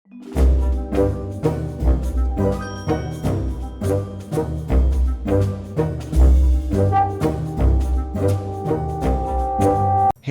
Hey,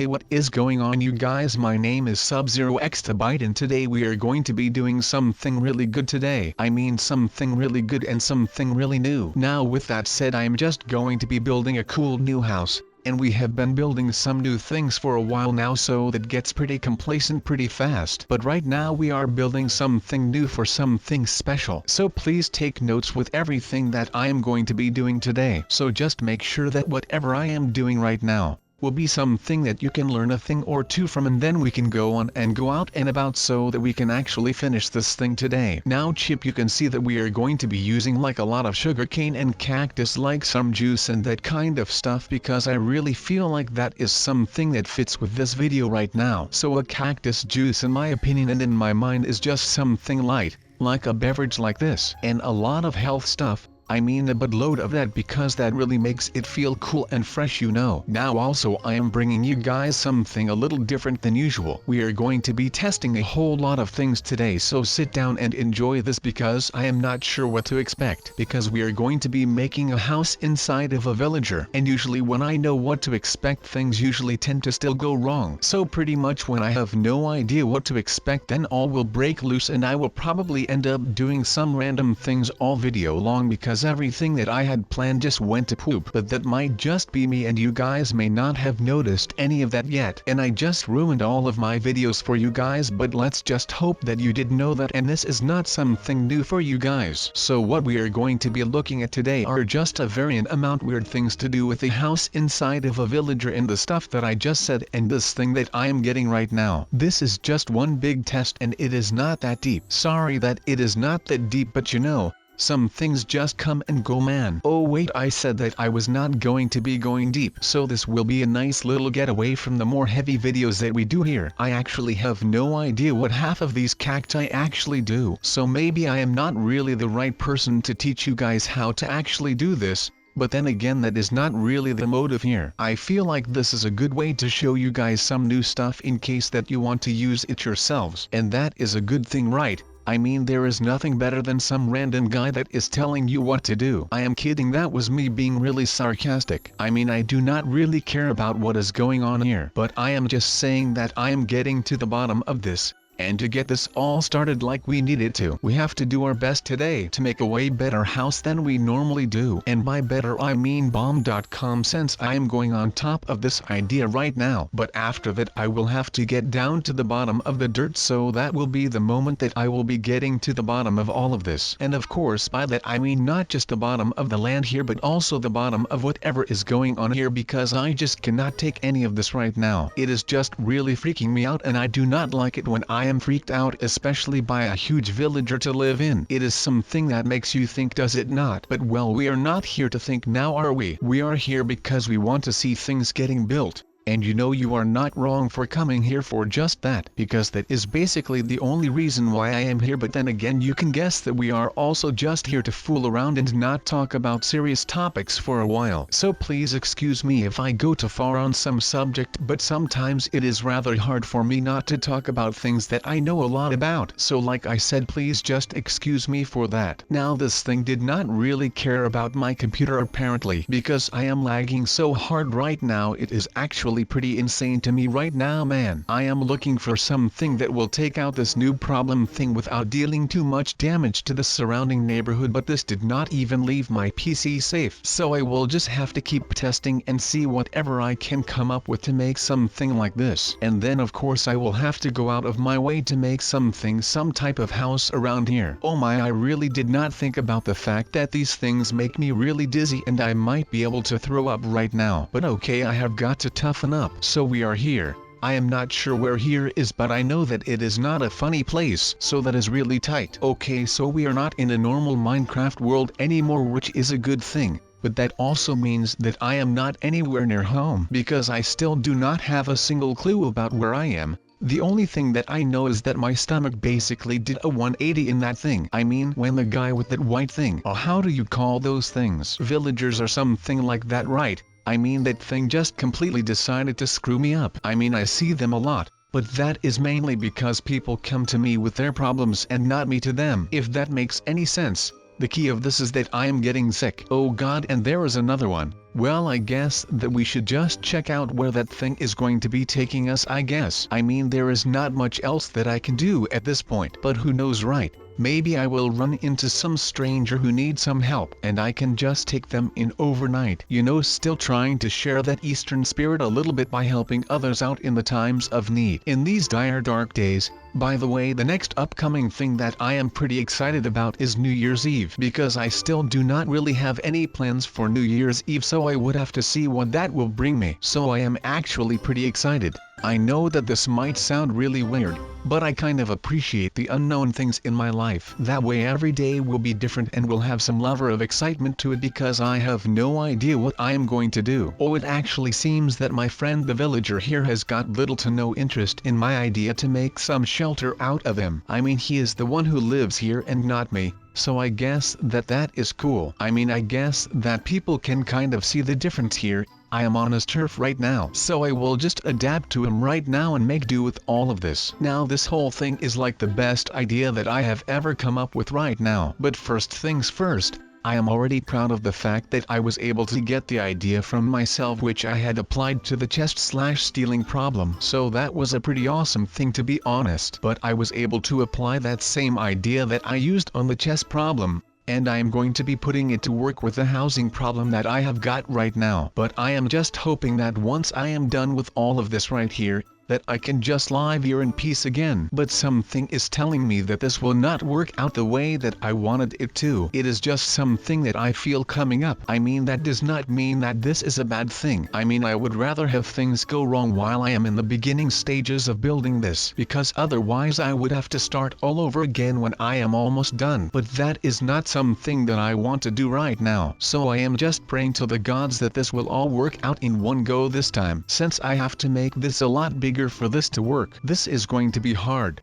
what is going on, you guys? My name is SubZero Exabyte, and today we are going to be doing something really good today. I mean something really good and something really new. Now with that said, I am just going to be building a cool new house. And we have been building some new things for a while now, so that gets pretty complacent pretty fast. But right now we are building something new for something special. So please take notes with everything that I am going to be doing today. So just make sure that whatever I am doing right now will be something that you can learn a thing or two from, and then we can go on and go out and about so that we can actually finish this thing today. Now Chip, you can see that we are going to be using like a lot of sugarcane and cactus, like some juice and that kind of stuff, because I really feel like that is something that fits with this video right now. So a cactus juice, in my opinion and in my mind, is just something light, like a beverage like this, and a lot of health stuff. I mean a buttload of that, because that really makes it feel cool and fresh, you know. Now also I am bringing you guys something a little different than usual. We are going to be testing a whole lot of things today, so sit down and enjoy this, because I am not sure what to expect. Because we are going to be making a house inside of a villager, and usually when I know what to expect, things usually tend to still go wrong. So pretty much when I have no idea what to expect, then all will break loose, and I will probably end up doing some random things all video long, because everything that I had planned just went to poop. But that might just be me, and you guys may not have noticed any of that yet, and I just ruined all of my videos for you guys. But let's just hope that you did know that, and this is not something new for you guys. So what we are going to be looking at today are just a variant amount weird things to do with a house inside of a villager, and the stuff that I just said, and this thing that I am getting right now. This is just one big test, and it is not that deep. Sorry that it is not that deep, but you know, some things just come and go, man. Oh wait, I said that I was not going to be going deep. So this will be a nice little getaway from the more heavy videos that we do here. I actually have no idea what half of these cacti actually do. So maybe I am not really the right person to teach you guys how to actually do this. But then again, that is not really the motive here. I feel like this is a good way to show you guys some new stuff in case that you want to use it yourselves. And that is a good thing, right? I mean, there is nothing better than some random guy that is telling you what to do. I am kidding, that was me being really sarcastic. I mean, I do not really care about what is going on here, but I am just saying that I am getting to the bottom of this. And to get this all started like we needed to, we have to do our best today to make a way better house than we normally do. And by better I mean bomb.com, since I am going on top of this idea right now. But after that I will have to get down to the bottom of the dirt, so that will be the moment that I will be getting to the bottom of all of this. And of course by that I mean not just the bottom of the land here, but also the bottom of whatever is going on here, because I just cannot take any of this right now. It is just really freaking me out, and I do not like it when I am freaked out, especially by a huge villager to live in. It is something that makes you think, does it not? But well, we are not here to think now, are we? We are here because we want to see things getting built. And you know, you are not wrong for coming here for just that, because that is basically the only reason why I am here. But then again, you can guess that we are also just here to fool around and not talk about serious topics for a while. So please excuse me if I go too far on some subject, but sometimes it is rather hard for me not to talk about things that I know a lot about. So like I said, please just excuse me for that. Now this thing did not really care about my computer apparently, because I am lagging so hard right now. It is actually pretty insane to me right now, man. I am looking for something that will take out this new problem thing without dealing too much damage to the surrounding neighborhood, but this did not even leave my PC safe. So I will just have to keep testing and see whatever I can come up with to make something like this. And then of course I will have to go out of my way to make something, some type of house around here. Oh my, I really did not think about the fact that these things make me really dizzy and I might be able to throw up right now. But okay, I have got to toughen up. So we are here. I am not sure where here is, but I know that it is not a funny place, so that is really tight. Okay, so we are not in a normal Minecraft world anymore, which is a good thing. But that also means that I am not anywhere near home, because I still do not have a single clue about where I am. The only thing that I know is that my stomach basically did a 180 in that thing. I mean, when the guy with that white thing, or how do you call those things? Villagers or something like that, right? I mean, that thing just completely decided to screw me up. I mean, I see them a lot, but that is mainly because people come to me with their problems and not me to them. If that makes any sense. The key of this is that I am getting sick. Oh God, and there is another one. Well, I guess that we should just check out where that thing is going to be taking us, I guess. I mean, there is not much else that I can do at this point, but who knows, right? Maybe I will run into some stranger who needs some help and I can just take them in overnight. You know, still trying to share that Eastern spirit a little bit by helping others out in the times of need. In these dire dark days. By the way, the next upcoming thing that I am pretty excited about is New Year's Eve, because I still do not really have any plans for New Year's Eve, so I would have to see what that will bring me. So I am actually pretty excited. I know that this might sound really weird, but I kind of appreciate the unknown things in my life. That way every day will be different and will have some level of excitement to it, because I have no idea what I am going to do. Oh, it actually seems that my friend the villager here has got little to no interest in my idea to make some shelter out of him. I mean, he is the one who lives here and not me. So I guess that is cool. I mean, I guess that people can kind of see the difference here. I am on his turf right now, so I will just adapt to him right now and make do with all of this. Now this whole thing is like the best idea that I have ever come up with right now. But first things first, I am already proud of the fact that I was able to get the idea from myself, which I had applied to the chest/stealing problem. So that was a pretty awesome thing, to be honest. But I was able to apply that same idea that I used on the chest problem, and I am going to be putting it to work with the housing problem that I have got right now. But I am just hoping that once I am done with all of this right here, that I can just live here in peace again. But something is telling me that this will not work out the way that I wanted it to. It is just something that I feel coming up. I mean, that does not mean that this is a bad thing. I mean, I would rather have things go wrong while I am in the beginning stages of building this, because otherwise I would have to start all over again when I am almost done. But that is not something that I want to do right now. So I am just praying to the gods that this will all work out in one go this time. Since I have to make this a lot bigger for this to work, this is going to be hard.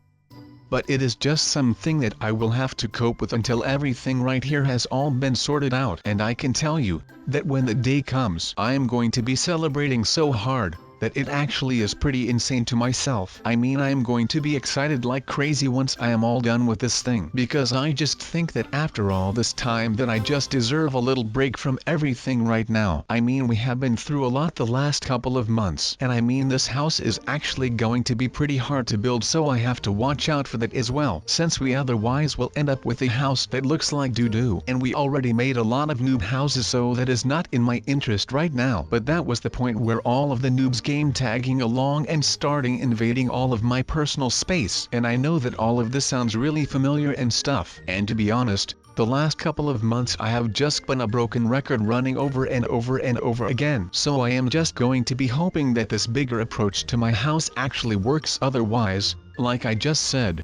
But it is just something that I will have to cope with until everything right here has all been sorted out. And I can tell you that when the day comes, I am going to be celebrating so hard that it actually is pretty insane to myself. I mean, I am going to be excited like crazy once I am all done with this thing, because I just think that after all this time that I just deserve a little break from everything right now. I mean, we have been through a lot the last couple of months, and I mean, this house is actually going to be pretty hard to build, so I have to watch out for that as well, since we otherwise will end up with a house that looks like doo-doo. And we already made a lot of noob houses, so that is not in my interest right now. But that was the point where all of the noobs came tagging along and starting invading all of my personal space. And I know that all of this sounds really familiar and stuff. And to be honest, the last couple of months I have just been a broken record running over and over and over again. So I am just going to be hoping that this bigger approach to my house actually works. Otherwise, like I just said,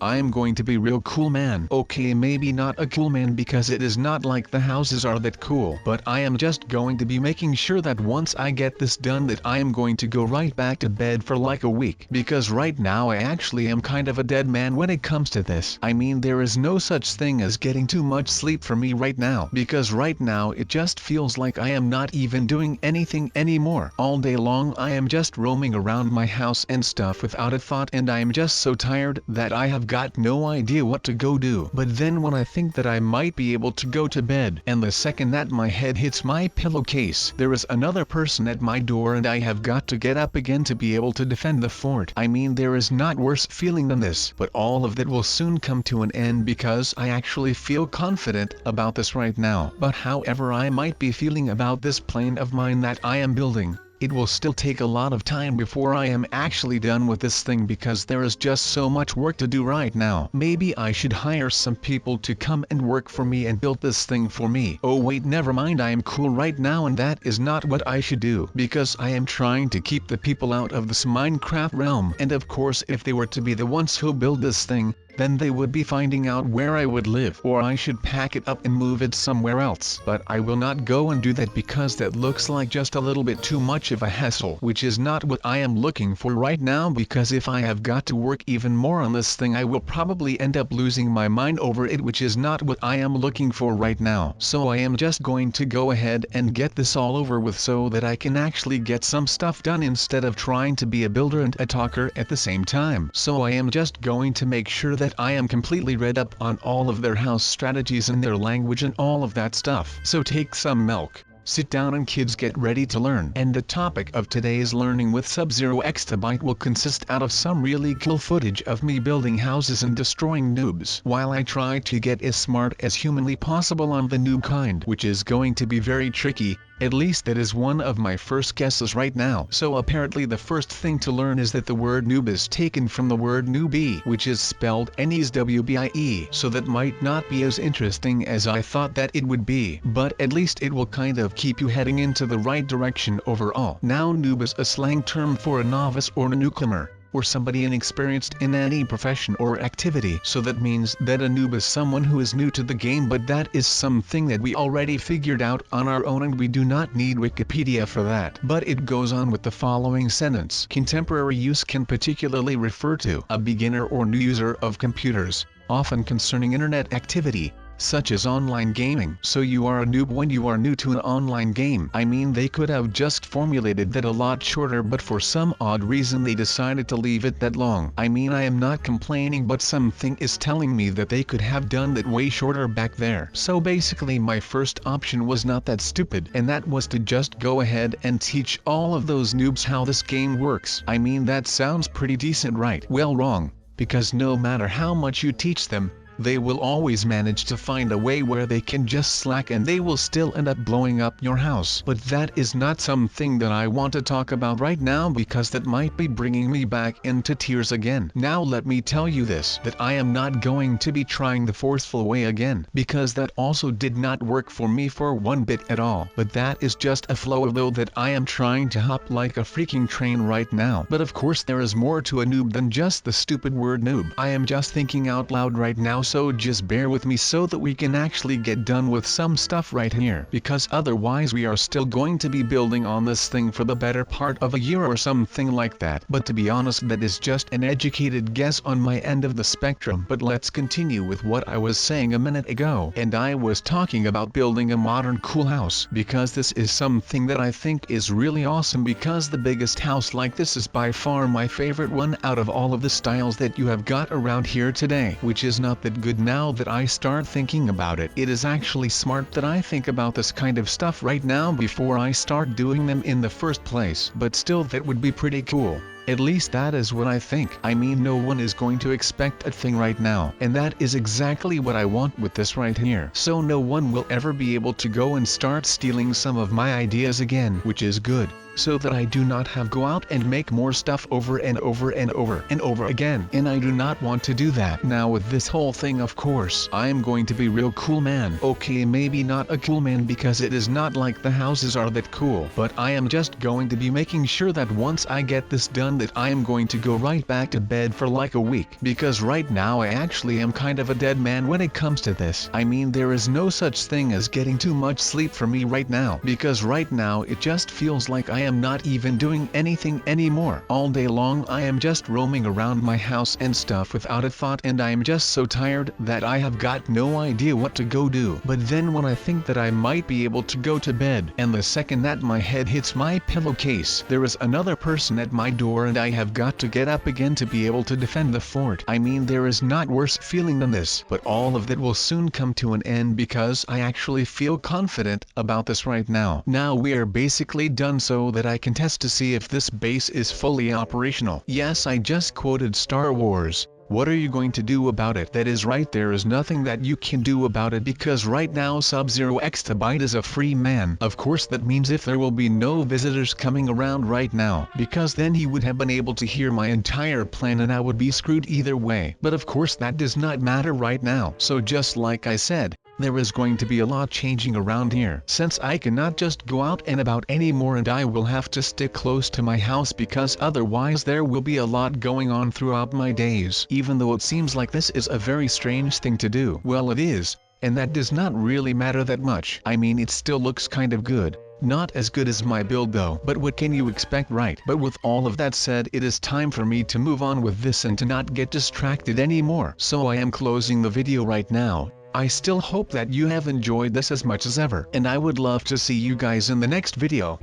I am going to be real cool man. Okay, maybe not a cool man because it is not like the houses are that cool, but I am just going to be making sure that once I get this done that I am going to go right back to bed for like a week, because right now I actually am kind of a dead man when it comes to this. I mean, there is no such thing as getting too much sleep for me right now, because right now it just feels like I am not even doing anything anymore. All day long I am just roaming around my house and stuff without a thought, and I am just so tired that I have got no idea what to go do. But then when I think that I might be able to go to bed, and the second that my head hits my pillowcase, there is another person at my door and I have got to get up again to be able to defend the fort. I mean, there is not worse feeling than this, but all of that will soon come to an end because I actually feel confident about this right now. But however I might be feeling about this plane of mine that I am building, it will still take a lot of time before I am actually done with this thing, because there is just so much work to do right now. Maybe I should hire some people to come and work for me and build this thing for me. Oh wait, never mind, I am cool right now and that is not what I should do, because I am trying to keep the people out of this Minecraft realm. And of course if they were to be the ones who build this thing, then they would be finding out where I would live, or I should pack it up and move it somewhere else. But I will not go and do that because that looks like just a little bit too much of a hassle, which is not what I am looking for right now, because if I have got to work even more on this thing I will probably end up losing my mind over it, which is not what I am looking for right now. So I am just going to go ahead and get this all over with so that I can actually get some stuff done instead of trying to be a builder and a talker at the same time. So I am just going to make sure that I am completely read up on all of their house strategies and their language and all of that stuff. So take some milk, sit down, and kids, get ready to learn. And the topic of today's learning with SubZero Exabyte will consist out of some really cool footage of me building houses and destroying noobs while I try to get as smart as humanly possible on the noob kind, which is going to be very tricky. At least that is one of my first guesses right now. So apparently the first thing to learn is that the word noob is taken from the word newbie, which is spelled N-E-W-B-I-E. So that might not be as interesting as I thought that it would be, but at least it will kind of keep you heading into the right direction overall. Now, noob is a slang term for a novice or a newcomer, or somebody inexperienced in any profession or activity. So that means that a noob is someone who is new to the game, but that is something that we already figured out on our own and we do not need Wikipedia for that. But it goes on with the following sentence. Contemporary use can particularly refer to a beginner or new user of computers, often concerning internet activity, such as online gaming. So you are a noob when you are new to an online game. I mean, they could have just formulated that a lot shorter, but for some odd reason they decided to leave it that long. I mean, I am not complaining, but something is telling me that they could have done that way shorter back there. So basically my first option was not that stupid, and that was to just go ahead and teach all of those noobs how this game works. I mean, that sounds pretty decent, right? Well, wrong, because no matter how much you teach them, they will always manage to find a way where they can just slack and they will still end up blowing up your house. But that is not something that I want to talk about right now, because that might be bringing me back into tears again. Now let me tell you this, that I am not going to be trying the forceful way again, because that also did not work for me for one bit at all. But that is just a flow though that I am trying to hop like a freaking train right now. But of course there is more to a noob than just the stupid word noob. I am just thinking out loud right now, so just bear with me so that we can actually get done with some stuff right here, because otherwise we are still going to be building on this thing for the better part of a year or something like that. But to be honest, that is just an educated guess on my end of the spectrum. But let's continue with what I was saying a minute ago, and I was talking about building a modern cool house, because this is something that I think is really awesome, because the biggest house like this is by far my favorite one out of all of the styles that you have got around here today, which is not that good. Now that I start thinking about it, it is actually smart that I think about this kind of stuff right now before I start doing them in the first place. But still, that would be pretty cool. At least that is what I think. I mean, no one is going to expect a thing right now, and that is exactly what I want with this right here. So no one will ever be able to go and start stealing some of my ideas again, which is good, so that I do not have go out and make more stuff over and over and over and over again. And I do not want to do that. Now with this whole thing, of course, I am going to be real cool man. Okay, maybe not a cool man, because it is not like the houses are that cool, but I am just going to be making sure that once I get this done, that I am going to go right back to bed for like a week, because right now I actually am kind of a dead man when it comes to this. I mean, there is no such thing as getting too much sleep for me right now, because right now it just feels like I am not even doing anything anymore. All day long I am just roaming around my house and stuff without a thought, and I am just so tired that I have got no idea what to go do. But then when I think that I might be able to go to bed, and the second that my head hits my pillowcase, there is another person at my door and I have got to get up again to be able to defend the fort. I mean, there is not worse feeling than this, but all of that will soon come to an end, because I actually feel confident about this right now. Now we are basically done, so that I can test to see if this base is fully operational. Yes, I just quoted Star Wars. What are you going to do about it? That is right, there is nothing that you can do about it, because right now SubZero Exabyte is a free man. Of course that means if there will be no visitors coming around right now, because then he would have been able to hear my entire plan and I would be screwed either way. But of course that does not matter right now. So just like I said, there is going to be a lot changing around here. Since I cannot just go out and about anymore, and I will have to stick close to my house because otherwise there will be a lot going on throughout my days. Even though it seems like this is a very strange thing to do. Well, it is, and that does not really matter that much. I mean, it still looks kind of good. Not as good as my build though, but what can you expect, right? But with all of that said, it is time for me to move on with this and to not get distracted anymore. So I am closing the video right now. I still hope that you have enjoyed this as much as ever, and I would love to see you guys in the next video.